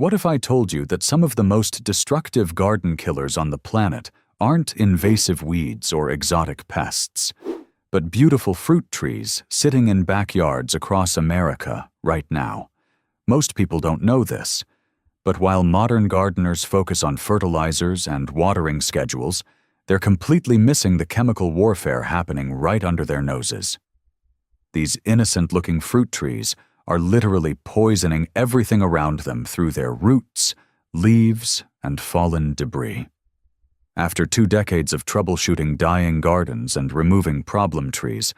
What if I told you that some of the most destructive garden killers on the planet aren't invasive weeds or exotic pests, but beautiful fruit trees sitting in backyards across America right now? Most people don't know this, but while modern gardeners focus on fertilizers and watering schedules, they're completely missing the chemical warfare happening right under their noses. These innocent-looking fruit trees are literally poisoning everything around them through their roots, leaves, and fallen debris. After 2 decades of troubleshooting dying gardens and removing problem trees,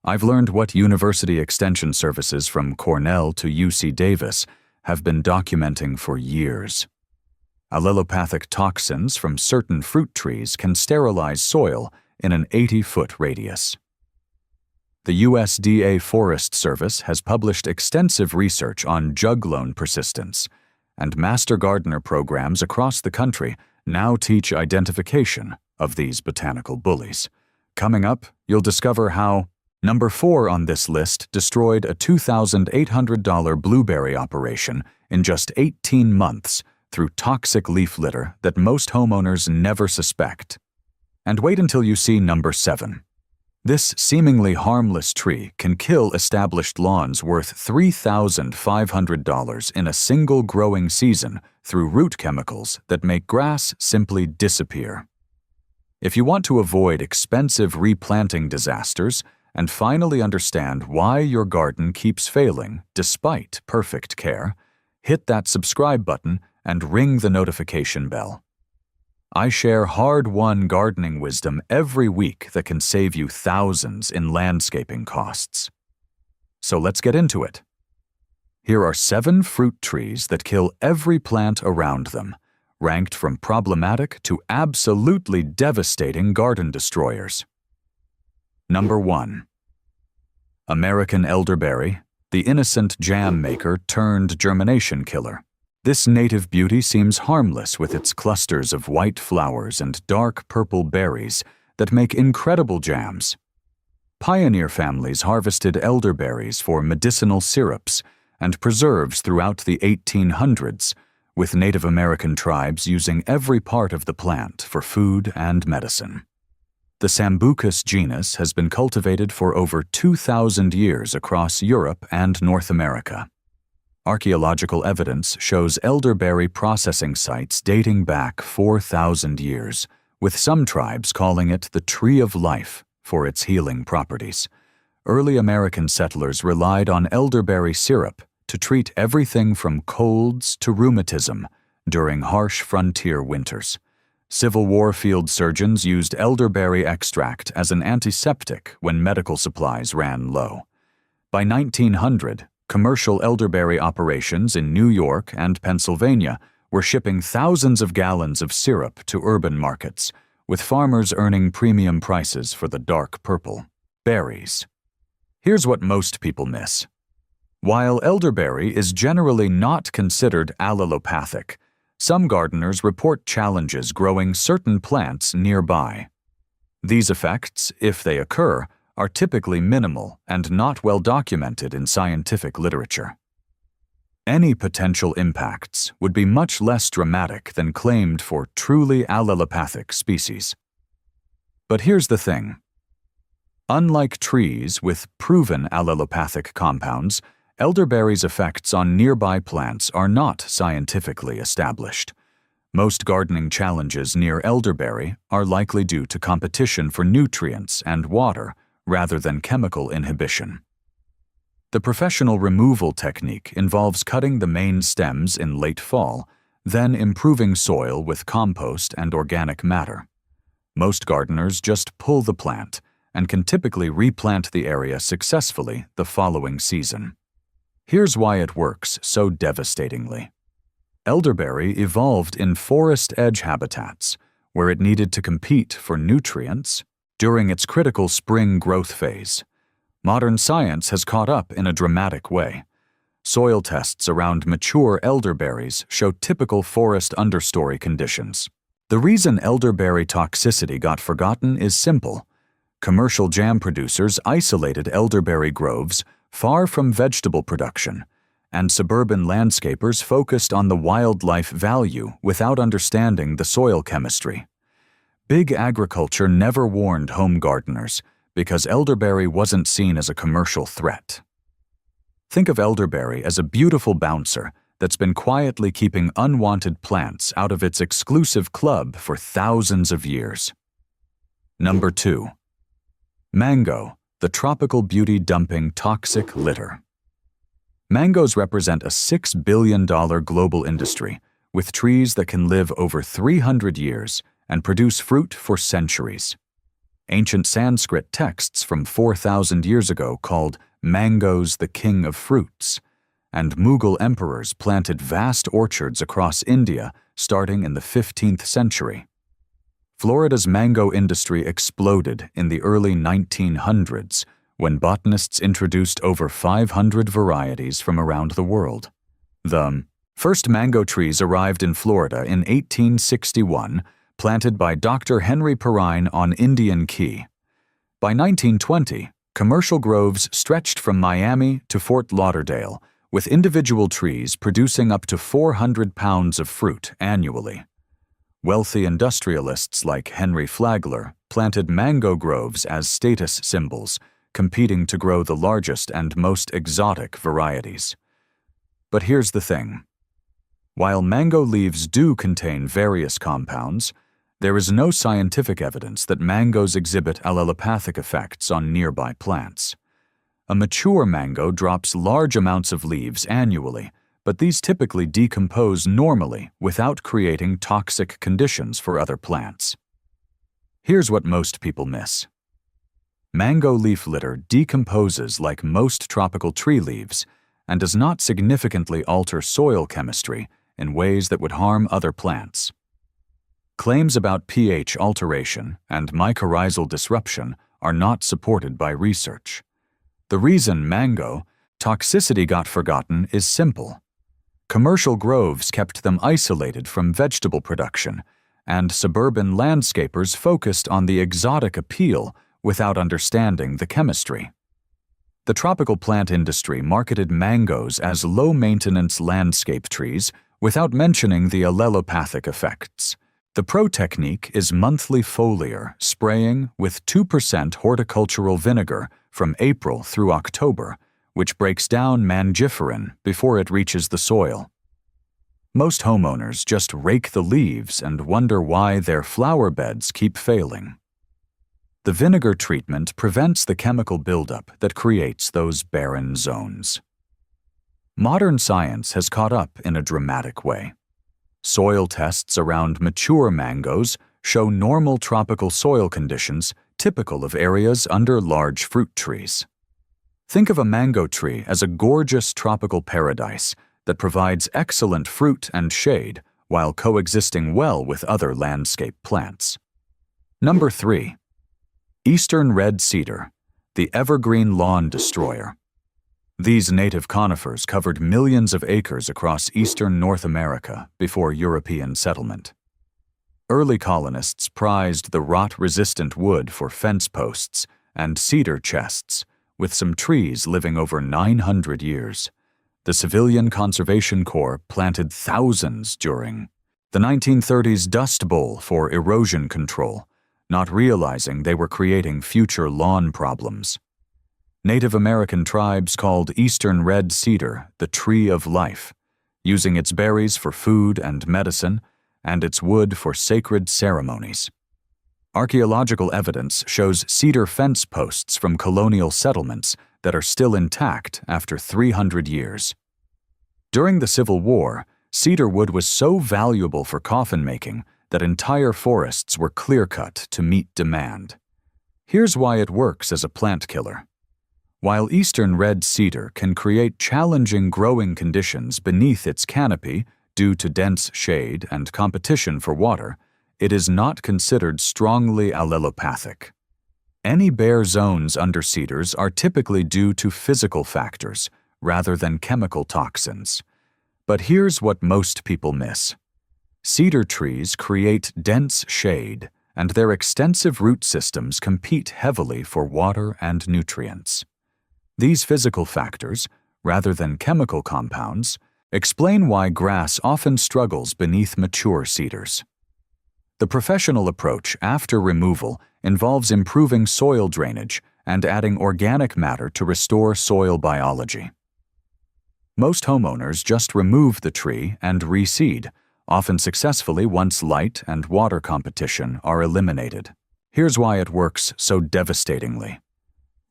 I've learned what university extension services from Cornell to UC Davis have been documenting for years. Allelopathic toxins from certain fruit trees can sterilize soil in an 80-foot radius. The USDA Forest Service has published extensive research on juglone persistence, and master gardener programs across the country now teach identification of these botanical bullies. Coming up, you'll discover how number 4 on this list destroyed a $2,800 blueberry operation in just 18 months through toxic leaf litter that most homeowners never suspect. And wait until you see number 7. This seemingly harmless tree can kill established lawns worth $3,500 in a single growing season through root chemicals that make grass simply disappear. If you want to avoid expensive replanting disasters and finally understand why your garden keeps failing despite perfect care, hit that subscribe button and ring the notification bell. I share hard-won gardening wisdom every week that can save you thousands in landscaping costs. So let's get into it. Here are 7 fruit trees that kill every plant around them, ranked from problematic to absolutely devastating garden destroyers. Number 1. American Elderberry, the innocent jam maker turned germination killer. This native beauty seems harmless with its clusters of white flowers and dark purple berries that make incredible jams. Pioneer families harvested elderberries for medicinal syrups and preserves throughout the 1800s, with Native American tribes using every part of the plant for food and medicine. The Sambucus genus has been cultivated for over 2,000 years across Europe and North America. Archaeological evidence shows elderberry processing sites dating back 4,000 years, with some tribes calling it the tree of life for its healing properties. Early American settlers relied on elderberry syrup to treat everything from colds to rheumatism during harsh frontier winters. Civil War field surgeons used elderberry extract as an antiseptic when medical supplies ran low. By 1900, commercial elderberry operations in New York and Pennsylvania were shipping thousands of gallons of syrup to urban markets, with farmers earning premium prices for the dark purple berries. Here's what most people miss. While elderberry is generally not considered allelopathic, some gardeners report challenges growing certain plants nearby. These effects, if they occur, are typically minimal and not well documented in scientific literature. Any potential impacts would be much less dramatic than claimed for truly allelopathic species. But here's the thing. Unlike trees with proven allelopathic compounds, elderberry's effects on nearby plants are not scientifically established. Most gardening challenges near elderberry are likely due to competition for nutrients and water rather than chemical inhibition. The professional removal technique involves cutting the main stems in late fall, then improving soil with compost and organic matter. Most gardeners just pull the plant and can typically replant the area successfully the following season. Here's why it works so devastatingly. Elderberry evolved in forest edge habitats, where it needed to compete for nutrients during its critical spring growth phase. Modern science has caught up in a dramatic way. Soil tests around mature elderberries show typical forest understory conditions. The reason elderberry toxicity got forgotten is simple. Commercial jam producers isolated elderberry groves far from vegetable production and suburban landscapers focused on the wildlife value without understanding the soil chemistry. Big agriculture never warned home gardeners because elderberry wasn't seen as a commercial threat. Think of elderberry as a beautiful bouncer that's been quietly keeping unwanted plants out of its exclusive club for thousands of years. Number 2. Mango, the tropical beauty-dumping toxic litter. Mangoes represent a $6 billion global industry, with trees that can live over 300 years and produce fruit for centuries. Ancient Sanskrit texts from 4,000 years ago called mangoes the king of fruits, and Mughal emperors planted vast orchards across India starting in the 15th century. Florida's mango industry exploded in the early 1900s when botanists introduced over 500 varieties from around the world. The first mango trees arrived in Florida in 1861, planted by Dr. Henry Perrine on Indian Key. By 1920, commercial groves stretched from Miami to Fort Lauderdale, with individual trees producing up to 400 pounds of fruit annually. Wealthy industrialists like Henry Flagler planted mango groves as status symbols, competing to grow the largest and most exotic varieties. But here's the thing. While mango leaves do contain various compounds, there is no scientific evidence that mangoes exhibit allelopathic effects on nearby plants. A mature mango drops large amounts of leaves annually, but these typically decompose normally without creating toxic conditions for other plants. Here's what most people miss. Mango leaf litter decomposes like most tropical tree leaves and does not significantly alter soil chemistry in ways that would harm other plants. Claims about pH alteration and mycorrhizal disruption are not supported by research. The reason mango toxicity got forgotten is simple. Commercial groves kept them isolated from vegetable production, and suburban landscapers focused on the exotic appeal without understanding the chemistry. The tropical plant industry marketed mangoes as low-maintenance landscape trees without mentioning the allelopathic effects. The pro technique is monthly foliar spraying with 2% horticultural vinegar from April through October, which breaks down mangiferin before it reaches the soil. Most homeowners just rake the leaves and wonder why their flower beds keep failing. The vinegar treatment prevents the chemical buildup that creates those barren zones. Modern science has caught up in a dramatic way. Soil tests around mature mangoes show normal tropical soil conditions typical of areas under large fruit trees. Think of a mango tree as a gorgeous tropical paradise that provides excellent fruit and shade while coexisting well with other landscape plants. Number 3. Eastern red cedar, the evergreen lawn destroyer. These native conifers covered millions of acres across eastern North America before European settlement. Early colonists prized the rot-resistant wood for fence posts and cedar chests, with some trees living over 900 years. The Civilian Conservation Corps planted thousands during the 1930s Dust Bowl for erosion control, not realizing they were creating future lawn problems. Native American tribes called eastern red cedar the tree of life, using its berries for food and medicine and its wood for sacred ceremonies. Archaeological evidence shows cedar fence posts from colonial settlements that are still intact after 300 years. During the Civil War, cedar wood was so valuable for coffin making that entire forests were clear-cut to meet demand. Here's why it works as a plant killer. While eastern red cedar can create challenging growing conditions beneath its canopy due to dense shade and competition for water, it is not considered strongly allelopathic. Any bare zones under cedars are typically due to physical factors rather than chemical toxins. But here's what most people miss. Cedar trees create dense shade, and their extensive root systems compete heavily for water and nutrients. These physical factors, rather than chemical compounds, explain why grass often struggles beneath mature cedars. The professional approach after removal involves improving soil drainage and adding organic matter to restore soil biology. Most homeowners just remove the tree and reseed, often successfully once light and water competition are eliminated. Here's why it works so devastatingly.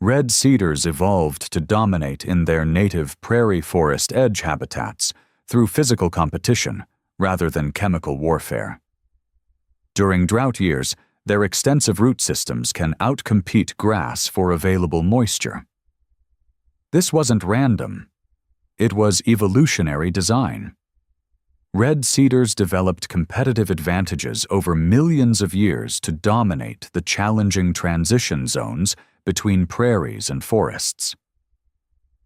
Red cedars evolved to dominate in their native prairie forest edge habitats through physical competition rather than chemical warfare. During drought years, their extensive root systems can outcompete grass for available moisture. This wasn't random. It was evolutionary design. Red cedars developed competitive advantages over millions of years to dominate the challenging transition zones between prairies and forests.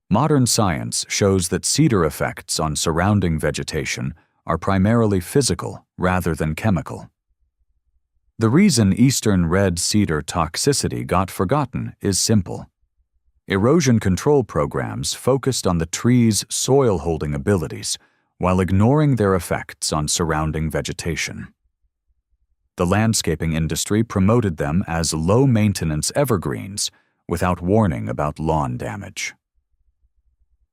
Modern science shows that cedar effects on surrounding vegetation are primarily physical rather than chemical. The reason eastern red cedar toxicity got forgotten is simple. Erosion control programs focused on the tree's soil-holding abilities while ignoring their effects on surrounding vegetation. The landscaping industry promoted them as low-maintenance evergreens without warning about lawn damage.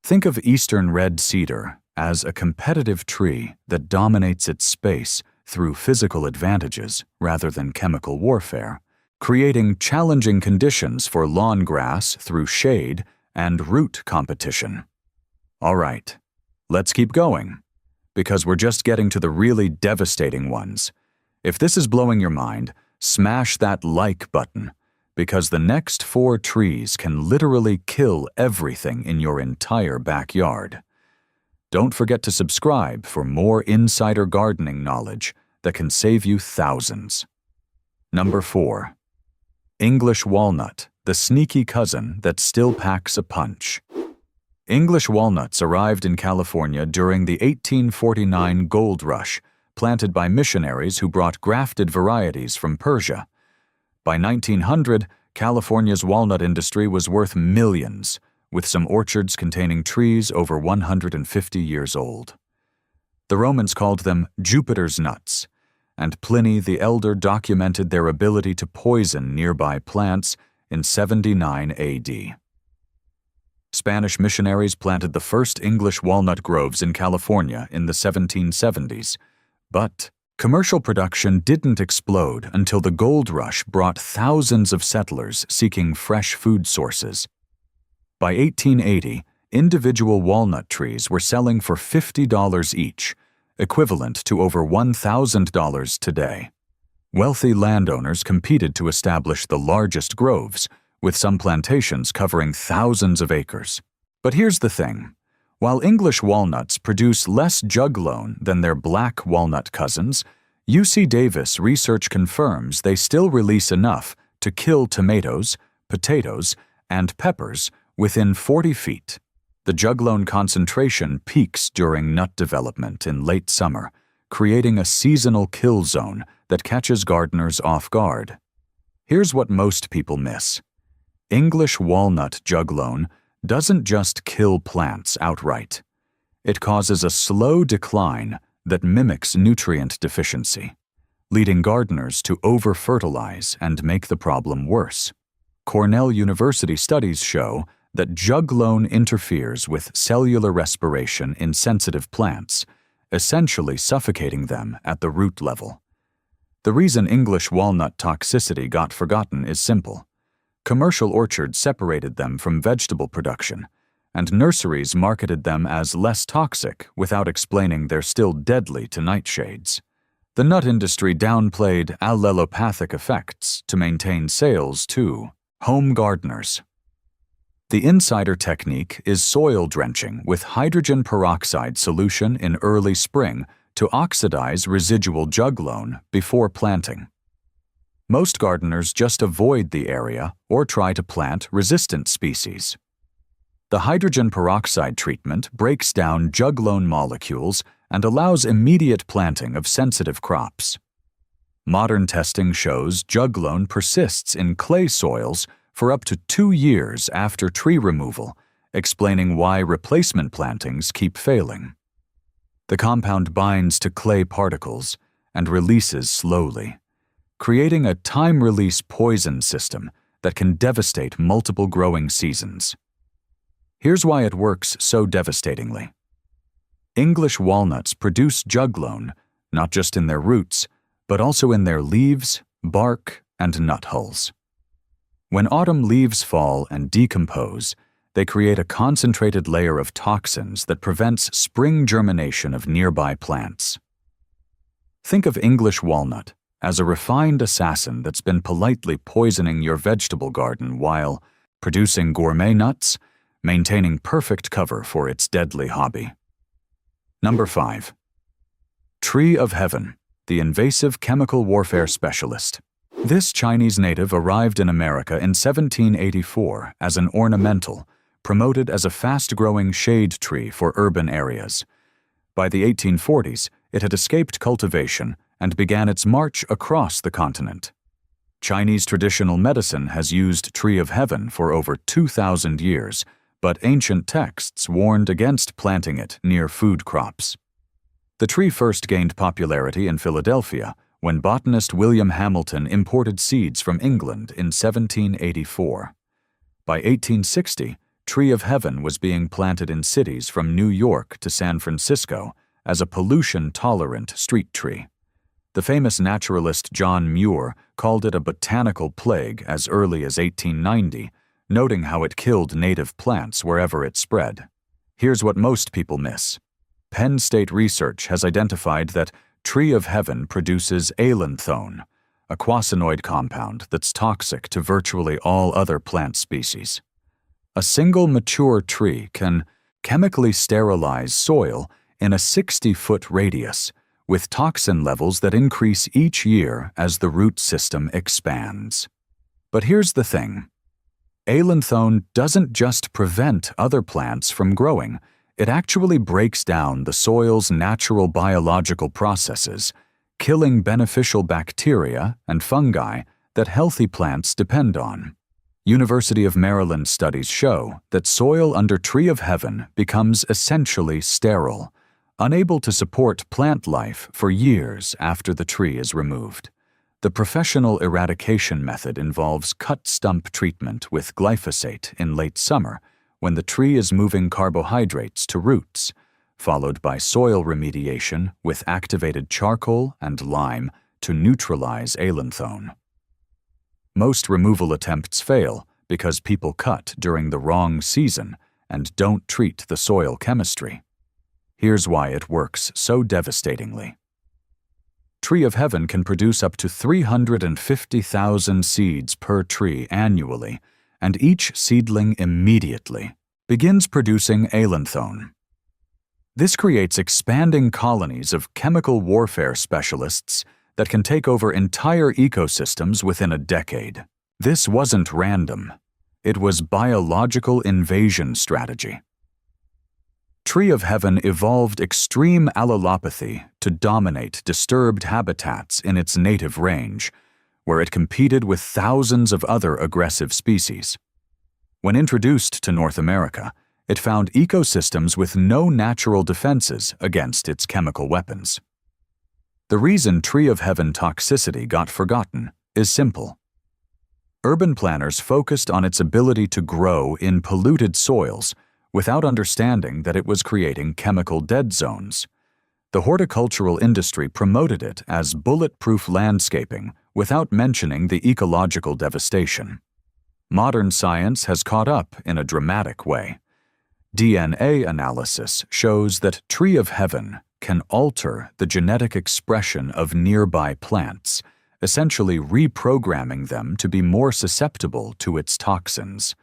Think of eastern red cedar as a competitive tree that dominates its space through physical advantages rather than chemical warfare, creating challenging conditions for lawn grass through shade and root competition. All right, let's keep going, because we're just getting to the really devastating ones. If this is blowing your mind, smash that like button, because the next 4 trees can literally kill everything in your entire backyard. Don't forget to subscribe for more insider gardening knowledge that can save you thousands. Number 4. English walnut, the sneaky cousin that still packs a punch. English walnuts arrived in California during the 1849 gold rush, planted by missionaries who brought grafted varieties from Persia. By 1900, California's walnut industry was worth millions, with some orchards containing trees over 150 years old. The Romans called them Jupiter's nuts, and Pliny the Elder documented their ability to poison nearby plants in 79 AD. Spanish missionaries planted the first English walnut groves in California in the 1770s, but commercial production didn't explode until the gold rush brought thousands of settlers seeking fresh food sources. By 1880, individual walnut trees were selling for $50 each, equivalent to over $1,000 today. Wealthy landowners competed to establish the largest groves, with some plantations covering thousands of acres. But here's the thing. While English walnuts produce less juglone than their black walnut cousins, UC Davis research confirms they still release enough to kill tomatoes, potatoes, and peppers within 40 feet. The juglone concentration peaks during nut development in late summer, creating a seasonal kill zone that catches gardeners off guard. Here's what most people miss. English walnut juglone doesn't just kill plants outright. It causes a slow decline that mimics nutrient deficiency, leading gardeners to over-fertilize and make the problem worse. Cornell University studies show that juglone interferes with cellular respiration in sensitive plants, essentially suffocating them at the root level. The reason English walnut toxicity got forgotten is simple. Commercial orchards separated them from vegetable production, and nurseries marketed them as less toxic without explaining they're still deadly to nightshades. The nut industry downplayed allelopathic effects to maintain sales to home gardeners. The insider technique is soil drenching with hydrogen peroxide solution in early spring to oxidize residual juglone before planting. Most gardeners just avoid the area or try to plant resistant species. The hydrogen peroxide treatment breaks down juglone molecules and allows immediate planting of sensitive crops. Modern testing shows juglone persists in clay soils for up to 2 years after tree removal, explaining why replacement plantings keep failing. The compound binds to clay particles and releases slowly, creating a time-release poison system that can devastate multiple growing seasons. Here's why it works so devastatingly. English walnuts produce juglone not just in their roots, but also in their leaves, bark, and nut hulls. When autumn leaves fall and decompose, they create a concentrated layer of toxins that prevents spring germination of nearby plants. Think of English walnut as a refined assassin that's been politely poisoning your vegetable garden while producing gourmet nuts, maintaining perfect cover for its deadly hobby. Number 5. Tree of Heaven, the invasive chemical warfare specialist. This Chinese native arrived in America in 1784 as an ornamental, promoted as a fast-growing shade tree for urban areas. By the 1840s, it had escaped cultivation and began its march across the continent. Chinese traditional medicine has used Tree of Heaven for over 2,000 years, but ancient texts warned against planting it near food crops. The tree first gained popularity in Philadelphia when botanist William Hamilton imported seeds from England in 1784. By 1860, Tree of Heaven was being planted in cities from New York to San Francisco as a pollution-tolerant street tree. The famous naturalist John Muir called it a botanical plague as early as 1890, noting how it killed native plants wherever it spread. Here's what most people miss. Penn State research has identified that Tree of Heaven produces allanthone, a quasinoid compound that's toxic to virtually all other plant species. A single mature tree can chemically sterilize soil in a 60-foot radius, with toxin levels that increase each year as the root system expands. But here's the thing. Allanthone doesn't just prevent other plants from growing, it actually breaks down the soil's natural biological processes, killing beneficial bacteria and fungi that healthy plants depend on. University of Maryland studies show that soil under Tree of Heaven becomes essentially sterile, unable to support plant life for years after the tree is removed. The professional eradication method involves cut stump treatment with glyphosate in late summer when the tree is moving carbohydrates to roots, followed by soil remediation with activated charcoal and lime to neutralize allanthone. Most removal attempts fail because people cut during the wrong season and don't treat the soil chemistry. Here's why it works so devastatingly. Tree of Heaven can produce up to 350,000 seeds per tree annually, and each seedling immediately begins producing allanthone. This creates expanding colonies of chemical warfare specialists that can take over entire ecosystems within a decade. This wasn't random. It was biological invasion strategy. Tree of Heaven evolved extreme allelopathy to dominate disturbed habitats in its native range, where it competed with thousands of other aggressive species. When introduced to North America, it found ecosystems with no natural defenses against its chemical weapons. The reason Tree of Heaven toxicity got forgotten is simple. Urban planners focused on its ability to grow in polluted soils without understanding that it was creating chemical dead zones. The horticultural industry promoted it as bulletproof landscaping without mentioning the ecological devastation. Modern science has caught up in a dramatic way. DNA analysis shows that Tree of Heaven can alter the genetic expression of nearby plants, essentially reprogramming them to be more susceptible to its toxins.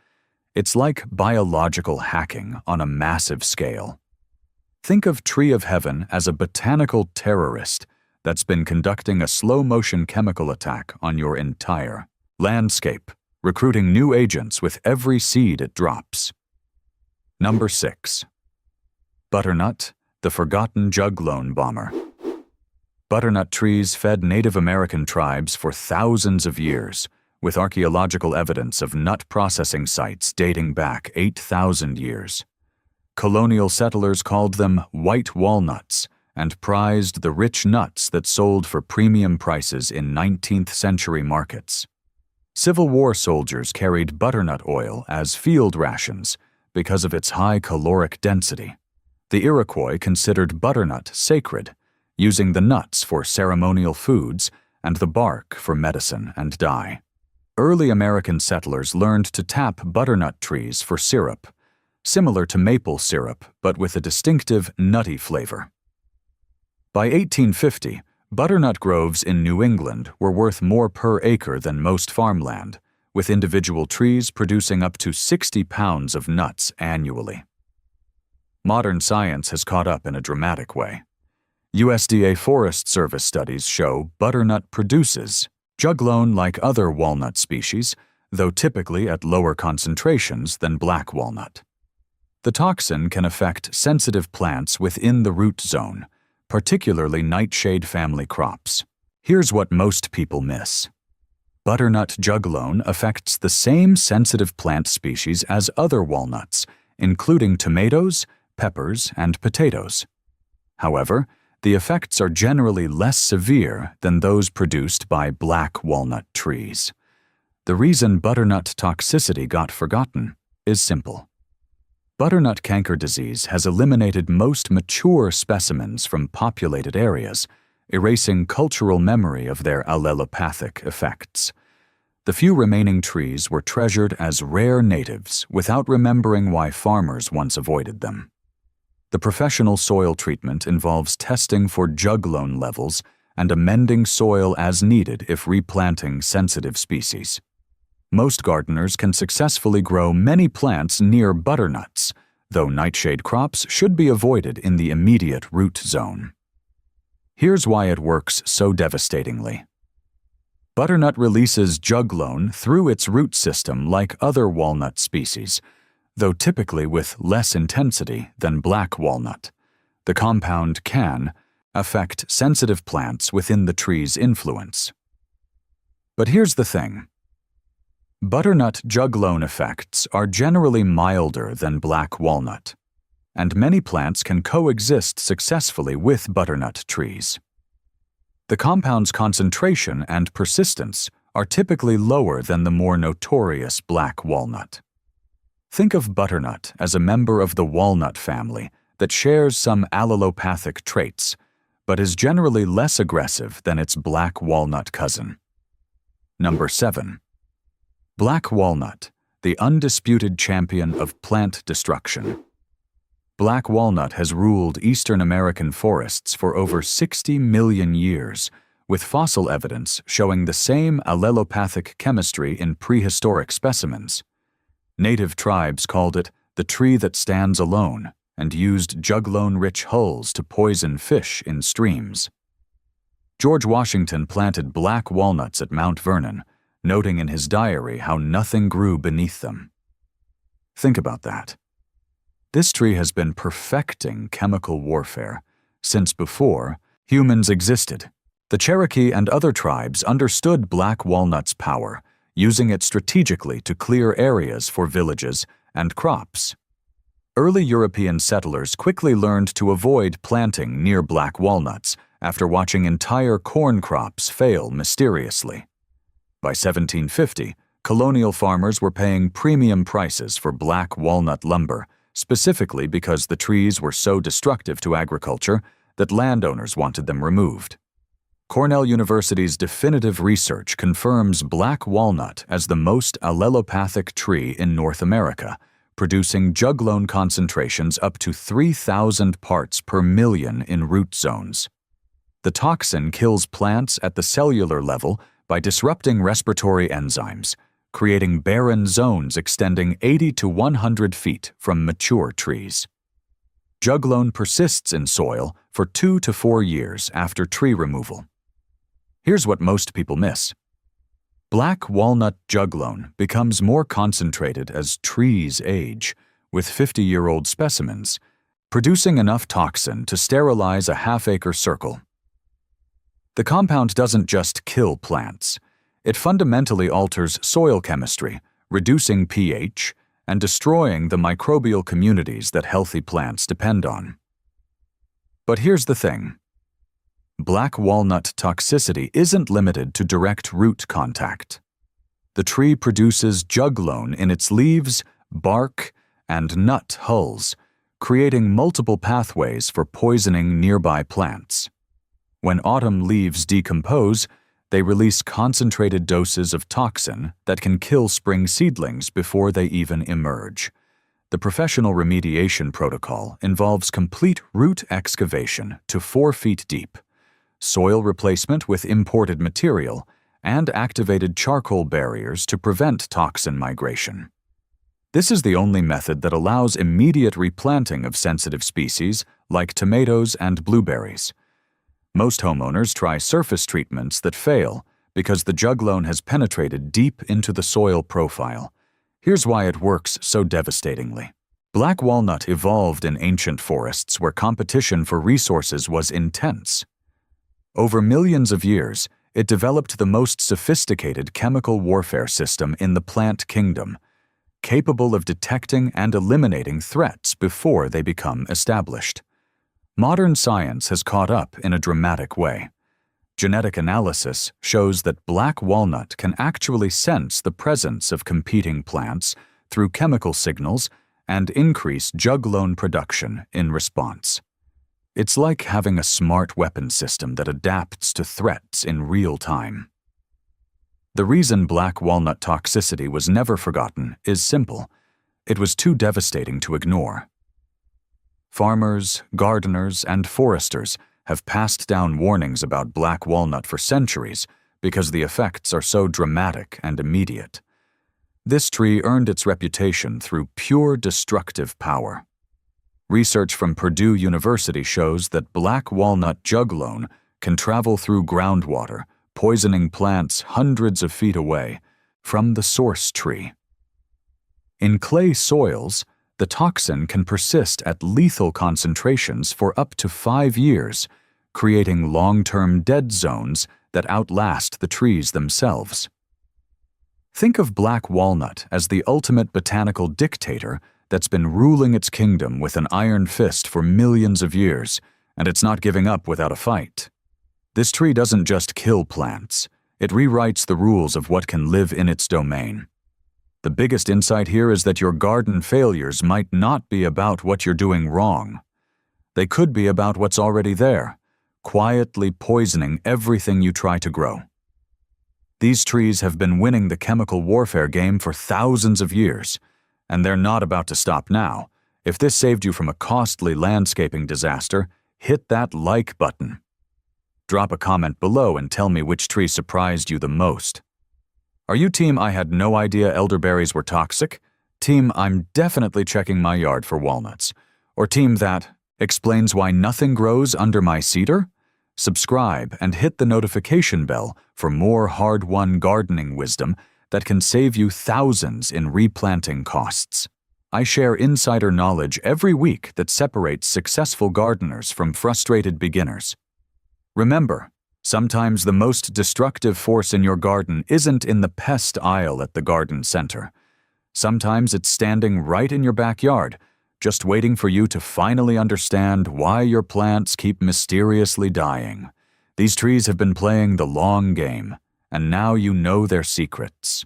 It's like biological hacking on a massive scale. Think of Tree of Heaven as a botanical terrorist that's been conducting a slow-motion chemical attack on your entire landscape, recruiting new agents with every seed it drops. Number 6. Butternut, the forgotten juglone bomber. Butternut trees fed Native American tribes for thousands of years, with archaeological evidence of nut processing sites dating back 8,000 years. Colonial settlers called them white walnuts and prized the rich nuts that sold for premium prices in 19th century markets. Civil War soldiers carried butternut oil as field rations because of its high caloric density. The Iroquois considered butternut sacred, using the nuts for ceremonial foods and the bark for medicine and dye. Early American settlers learned to tap butternut trees for syrup, similar to maple syrup but with a distinctive nutty flavor. By 1850, butternut groves in New England were worth more per acre than most farmland, with individual trees producing up to 60 pounds of nuts annually. Modern science has caught up in a dramatic way. USDA Forest Service studies show butternut produces juglone like other walnut species, though typically at lower concentrations than black walnut. The toxin can affect sensitive plants within the root zone, particularly nightshade family crops. Here's what most people miss. Butternut juglone affects the same sensitive plant species as other walnuts, including tomatoes, peppers, and potatoes. However, the effects are generally less severe than those produced by black walnut trees. The reason butternut toxicity got forgotten is simple. Butternut canker disease has eliminated most mature specimens from populated areas, erasing cultural memory of their allelopathic effects. The few remaining trees were treasured as rare natives without remembering why farmers once avoided them. The professional soil treatment involves testing for juglone levels and amending soil as needed if replanting sensitive species. Most gardeners can successfully grow many plants near butternuts, though nightshade crops should be avoided in the immediate root zone. Here's why it works so devastatingly. Butternut releases juglone through its root system like other walnut species, though typically with less intensity than black walnut. The compound can affect sensitive plants within the tree's influence. But here's the thing. Butternut juglone effects are generally milder than black walnut, and many plants can coexist successfully with butternut trees. The compound's concentration and persistence are typically lower than the more notorious black walnut. Think of butternut as a member of the walnut family that shares some allelopathic traits, but is generally less aggressive than its black walnut cousin. Number 7. Black walnut, the undisputed champion of plant destruction. Black walnut has ruled eastern American forests for over 60 million years, with fossil evidence showing the same allelopathic chemistry in prehistoric specimens. Native tribes called it the tree that stands alone and used juglone-rich hulls to poison fish in streams. George Washington planted black walnuts at Mount Vernon, noting in his diary how nothing grew beneath them. Think about that. This tree has been perfecting chemical warfare since before humans existed. The Cherokee and other tribes understood black walnut's power, using it strategically to clear areas for villages and crops. Early European settlers quickly learned to avoid planting near black walnuts after watching entire corn crops fail mysteriously. By 1750, colonial farmers were paying premium prices for black walnut lumber, specifically because the trees were so destructive to agriculture that landowners wanted them removed. Cornell University's definitive research confirms black walnut as the most allelopathic tree in North America, producing juglone concentrations up to 3,000 parts per million in root zones. The toxin kills plants at the cellular level by disrupting respiratory enzymes, creating barren zones extending 80 to 100 feet from mature trees. Juglone persists in soil for 2 to 4 years after tree removal. Here's what most people miss. Black walnut juglone becomes more concentrated as trees age, with 50-year-old specimens, producing enough toxin to sterilize a half-acre circle. The compound doesn't just kill plants. It fundamentally alters soil chemistry, reducing pH and destroying the microbial communities that healthy plants depend on. But here's the thing. Black walnut toxicity isn't limited to direct root contact. The tree produces juglone in its leaves, bark, and nut hulls, creating multiple pathways for poisoning nearby plants. When autumn leaves decompose, they release concentrated doses of toxin that can kill spring seedlings before they even emerge. The professional remediation protocol involves complete root excavation to 4 feet deep, soil replacement with imported material, and activated charcoal barriers to prevent toxin migration. This is the only method that allows immediate replanting of sensitive species like tomatoes and blueberries. Most homeowners try surface treatments that fail because the juglone has penetrated deep into the soil profile. Here's why it works so devastatingly. Black walnut evolved in ancient forests where competition for resources was intense. Over millions of years, it developed the most sophisticated chemical warfare system in the plant kingdom, capable of detecting and eliminating threats before they become established. Modern science has caught up in a dramatic way. Genetic analysis shows that black walnut can actually sense the presence of competing plants through chemical signals and increase juglone production in response. It's like having a smart weapon system that adapts to threats in real time. The reason black walnut toxicity was never forgotten is simple. It was too devastating to ignore. Farmers, gardeners, and foresters have passed down warnings about black walnut for centuries because the effects are so dramatic and immediate. This tree earned its reputation through pure destructive power. Research from Purdue University shows that black walnut juglone can travel through groundwater, poisoning plants hundreds of feet away from the source tree. In clay soils, the toxin can persist at lethal concentrations for up to 5 years, creating long-term dead zones that outlast the trees themselves. Think of black walnut as the ultimate botanical dictator that's been ruling its kingdom with an iron fist for millions of years, and it's not giving up without a fight. This tree doesn't just kill plants, it rewrites the rules of what can live in its domain. The biggest insight here is that your garden failures might not be about what you're doing wrong. They could be about what's already there, quietly poisoning everything you try to grow. These trees have been winning the chemical warfare game for thousands of years, and they're not about to stop now. If this saved you from a costly landscaping disaster, hit that like button. Drop a comment below and tell me which tree surprised you the most. Are you team I had no idea elderberries were toxic? Team I'm definitely checking my yard for walnuts? Or team that explains why nothing grows under my cedar? Subscribe and hit the notification bell for more hard-won gardening wisdom that can save you thousands in replanting costs. I share insider knowledge every week that separates successful gardeners from frustrated beginners. Remember, sometimes the most destructive force in your garden isn't in the pest aisle at the garden center. Sometimes it's standing right in your backyard, just waiting for you to finally understand why your plants keep mysteriously dying. These trees have been playing the long game, and now you know their secrets.